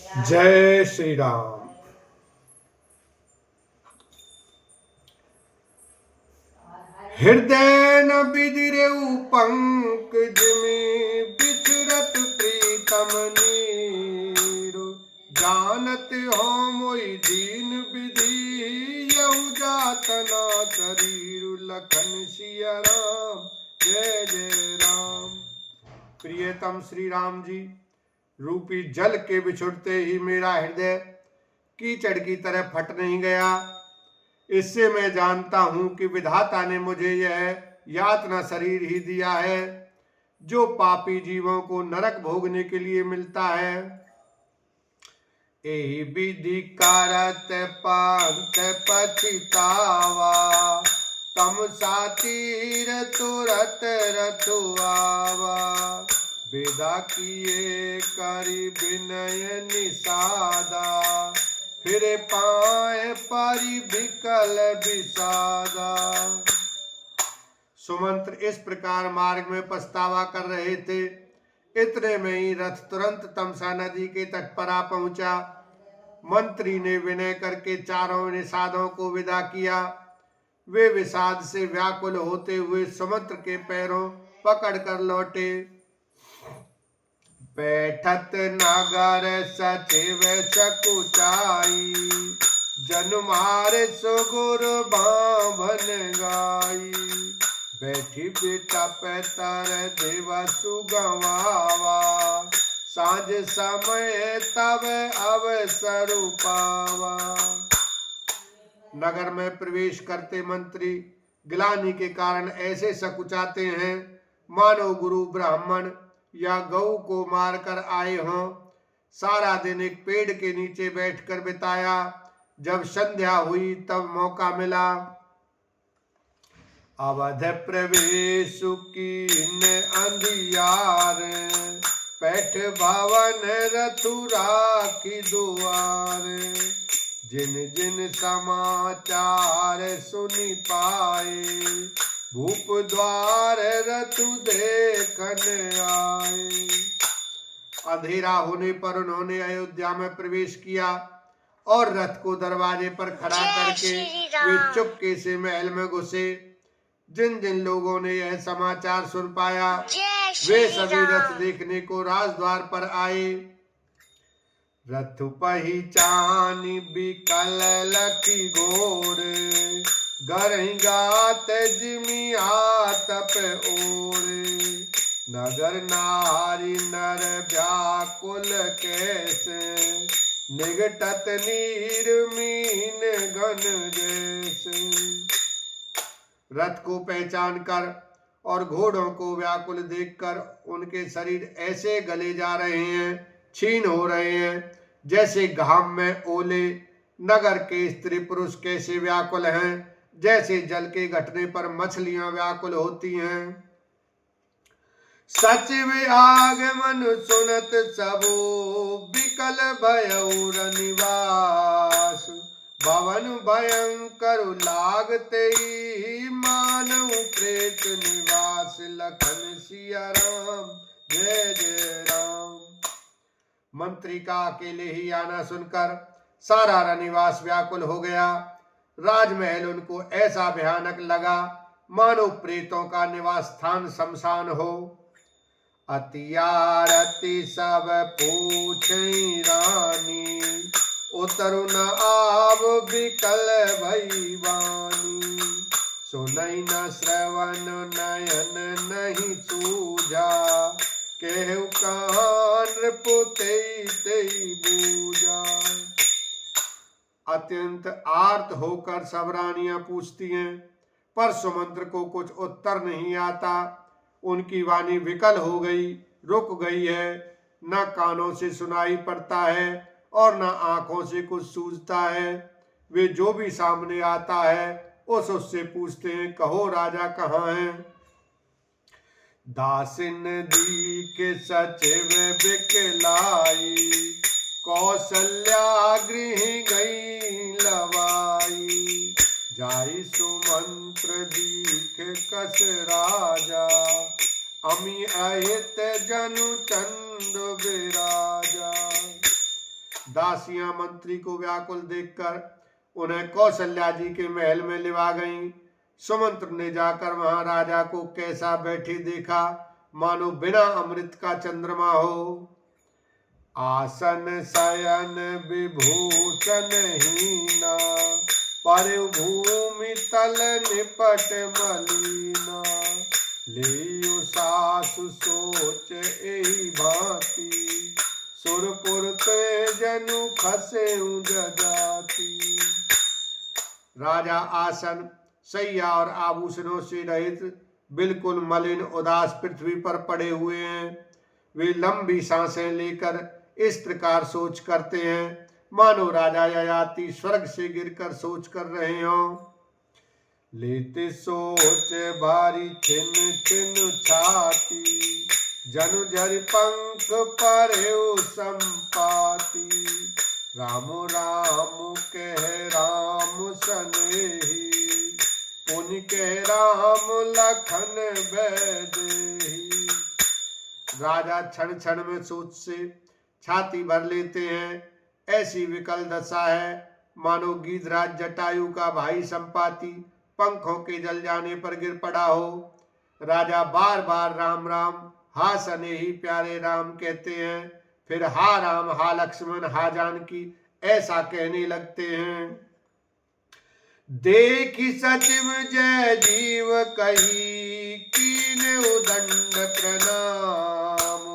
जय श्री राम। हृदय न बिदिरेऊ पंकज में बिचरत प्रीतम नीरु। जानत हो मोई दीन विधि यहु जातना शरीरु। लखन सिया राम जय जय राम। प्रियतम श्री राम जी, रूपी जल के बिछुड़ते ही मेरा हृदय कीचड़ की तरह फट नहीं गया। इससे मैं जानता हूं कि विधाता ने मुझे यह यातना शरीर ही दिया है जो पापी जीवों को नरक भोगने के लिए मिलता है। एहि विधि कारत पंथ पछितावा तम सातीर तुरत रथुआवा। वेदा किए करि विनय निषादा फिर पाए परि विकल विषादा। सुमंत्र इस प्रकार मार्ग में पछतावा कर रहे थे। इतने में ही रथ तुरंत तमसा नदी के तट पर आ पहुंचा। मंत्री ने विनय करके चारों निषादों को विदा किया। वे विषाद से व्याकुल होते हुए समुद्र के पैरों पकड़कर लौटे। बैठत नगर सचिव सकुचाई जन मारे सुगुर बाभन गाई। बैठी बेटा पैतर देवा सुगवावा सांझ समय तब अवसर पावा। नगर में प्रवेश करते मंत्री ग्लानि के कारण ऐसे सकुचाते हैं मानो गुरु ब्राह्मण या गऊ को मारकर आए हों। सारा दिन एक पेड़ के नीचे बैठकर बिताया। जब संध्या हुई तब मौका मिला। अवध प्रवेश कीन अंधियार पैठ भवन रथुरा की दुआर। जिन जिन समाचार सुनी पाए भूप द्वार रतु देखन आए। अंधेरा होने पर उन्होंने अयोध्या में प्रवेश किया और रथ को दरवाजे पर खड़ा करके वे चुपके से महल में घुसे। जिन जिन लोगों ने यह समाचार सुन पाया वे सभी रथ देखने को राजद्वार पर आए। रथ पहिचानी बिकल लखी घोर गरही गात जिमी आतप ओर। नगर नारी नर व्याकुल कैसे निगटत नीर मीन घन जैसे। रथ को पहचान कर और घोड़ों को व्याकुल देखकर उनके शरीर ऐसे गले जा रहे हैं, क्षीण हो रहे हैं जैसे घाम में ओले। नगर के स्त्री पुरुष कैसे व्याकुल हैं जैसे जल के घटने पर मछलियां व्याकुल होती हैं। सचिव आगमन सुनत सबो विकल भयउ रनिवास। भवन भयंकर लागते मानव प्रेत निवास। लखन सिया राम जय जय राम। मंत्री का अकेले ही आना सुनकर सारा रनिवास व्याकुल हो गया। राजमहल उनको ऐसा भयानक लगा मानो प्रेतों का निवास स्थान शमशान हो। अतियारती सब पूछी रानी उतरु न आव विकल भई वाणी। सुनई न श्रवण नयन नहीं सूझा केहु कान पुते बूझा। अत्यंत आर्त होकर सब रानियां पूछती हैं पर सुमंत्र को कुछ उत्तर नहीं आता। उनकी वाणी विकल हो गई, रुक गई है। न कानों से सुनाई पड़ता है और न आंखों से कुछ सूझता है। वे जो भी सामने आता है उससे पूछते हैं कहो राजा कहाँ हैं। दासिन दीख सचिव बिकलाई कौशल्या गृह गई लवाई। जाई सुमंत्र दीख कस राजा अमी अहित जनु चंद विराजा। दासियां मंत्री को व्याकुल देखकर उन्हें कौशल्या जी के महल में लिवा गईं। सुमंत्र ने जाकर वहां राजा को कैसा बैठे देखा, मानो बिना अमृत का चंद्रमा हो। आसन शयन विभूषण हीना, पर भूमि तल निपट मलीना। लियो सासु सोच एही भांति, सुरपुर ते जनु खसे जजाति। राजा आसन, शैया और आभूषणों से रहित बिल्कुल मलिन उदास पृथ्वी पर पड़े हुए हैं। वे लंबी सांसें लेकर इस प्रकार सोच करते हैं, मानो राजा ययाति स्वर्ग से गिरकर सोच कर रहे हों। लेते सोच भारी छिन छिन छाती, जनु झरि पंख परेउ संपाति। राम राम कह राम सनेही, पुनि कह राम लखन बैदेही। राजा क्षण क्षण में सोच से छाती भर लेते हैं। ऐसी विकल दशा है, मानो गीधराज जटायु का भाई संपाति पंखों के जल जाने पर गिर पड़ा हो। राजा बार बार राम राम हा सनेही प्यारे राम कहते हैं, फिर हा राम हा लक्ष्मण हा जानकी ऐसा कहने लगते हैं। देखी सचिव जय जीव कही, कीन उदंड प्रणाम।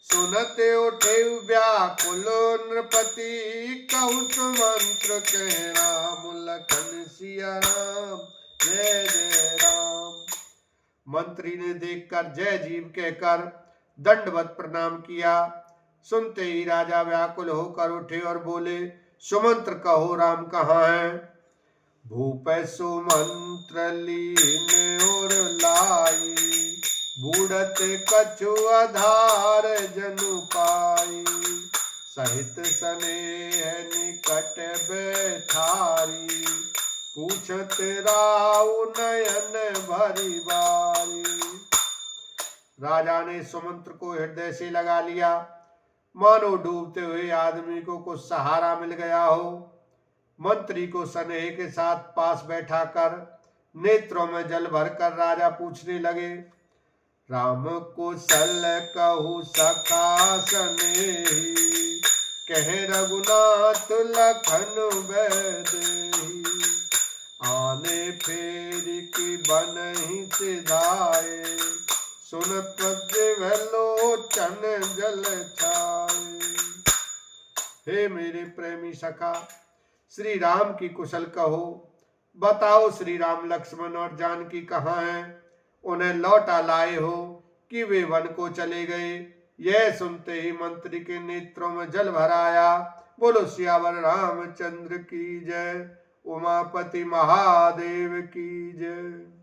सुनते उठे व्याकुल नृपति, कहु सुमंत्र कह राम लखन सिया राम जय जय राम। मंत्री ने देखकर जय जीव कहकर दंडवत प्रणाम किया। सुनते ही राजा व्याकुल होकर उठे और बोले, सुमंत्र कहो राम कहाँ है। भूप सुमंत्र लीन और लाई, बूढ़त कछु आधार जनु पाई। सहित स्नेह निकट बैठारी, पूछत राउ नयन भरी बारी। राजा ने सुमंत्र को हृदय से लगा लिया, मानो डूबते हुए आदमी को कुछ सहारा मिल गया हो। मंत्री को स्नेह के साथ पास बैठाकर नेत्रों में जल भरकर राजा पूछने लगे, राम कुशल कहु सखा स्नेही, कह रघुनाथ लखन बैदेही। आने फेर की बनहि सिधाए, सुनत लोचन जल छाए। हे मेरे प्रेमी सखा, श्री राम की कुशल कहो, बताओ श्री राम लक्ष्मण और जानकी कहाँ हैं। उन्हें लौटा लाए हो कि वे वन को चले गए। यह सुनते ही मंत्री के नेत्रों में जल भर आया। बोलो सियावर रामचंद्र की जय, उमापति महादेव की जय।